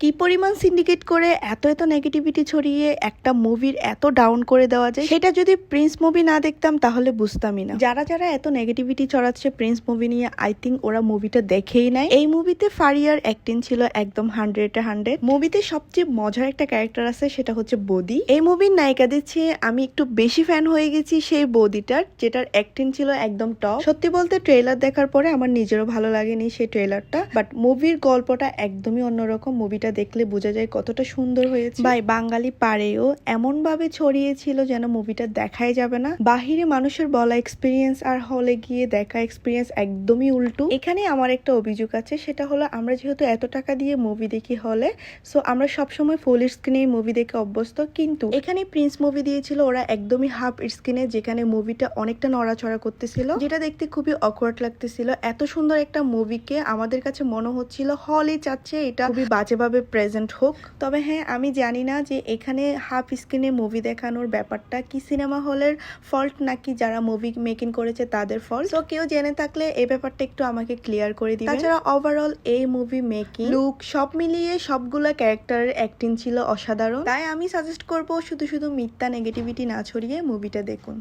কি পরিমাণ সিন্ডিকেট করে এত এত নেগেটিভিটি ছড়িয়ে একটা মুভির এত ডাউন করে দেওয়া যায়, সেটা যদি প্রিন্স মুভি না দেখতাম তাহলে বুঝতামই না। যারা যারা এত নেগেটিভিটি ছড়াচ্ছে প্রিন্স মুভি নিয়ে, আই থিঙ্ক ওরা মুভিটা দেখেই নাই। এই মুভিতে ফারিয়ার অ্যাক্টিং ছিল একদম 100-এ 100। মুভিতে সবচেয়ে মজার একটা ক্যারেক্টার আছে, সেটা হচ্ছে বৌদি। এই মুভির নায়িকাদের চেয়ে আমি একটু বেশি ফ্যান হয়ে গেছি সেই বৌদিটার, যেটার অ্যাক্টিং ছিল একদম টপ। সত্যি বলতে ট্রেলার দেখার পরে আমার নিজেরও ভালো লাগেনি সেই ট্রেলারটা, বাট মুভির গল্পটা একদমই অন্যরকম। মুভিটা দেখলে বোঝা যায় কতটা সুন্দর হয়েছে। ভাই বাঙালি পাড়েও এমন ভাবে ছড়িয়েছিল যেন মুভিটা দেখাই যাবে না। বাহিরে মানুষের বলা এক্সপিরিয়েন্স আর হলে গিয়ে দেখা এক্সপিরিয়েন্স একদমই উল্টো। এখানে আমার একটা অভিযোগ আছে, সেটা হলো আমরা যেহেতু এত টাকা দিয়ে মুভি দেখি হলে, সো আমরা সবসময় ফুল স্ক্রিনে মুভি দেখে অভ্যস্ত, কিন্তু এখানে প্রিন্স মুভি দিয়েছিল ওরা একদমই হাফ স্ক্রিনে, যেখানে মুভিটা অনেকটা নড়াচড়া করতেছিল, যেটা দেখতে খুবই অকওয়ার্ড লাগতেছিল। এত সুন্দর একটা মুভিকে আমাদের কাছে মনে হচ্ছিল হলে চাচ্ছে এটা খুবই বাজেভাবে প্রেজেন্ট হোক। তবে হ্যাঁ, আমি জানি না যে এখানে হাফ স্ক্রিনে মুভি দেখানোর ব্যাপারটা কি সিনেমা হলের ফল্ট নাকি যারা মুভি মেকিং করেছে তাদের ফল্ট। তো কেউ জেনে থাকলে এই ব্যাপারটা একটু আমাকে ক্লিয়ার করে দিবেন। তাছাড়া ওভারঅল এই মুভি মেকিং, লুক সব মিলিয়ে সবগুলা ক্যারেক্টারের অ্যাক্টিং ছিল অসাধারণ। তাই আমি সাজেস্ট করবো শুধু শুধু মিথ্যা নেগেটিভিটি না ছড়িয়ে মুভিটা দেখুন।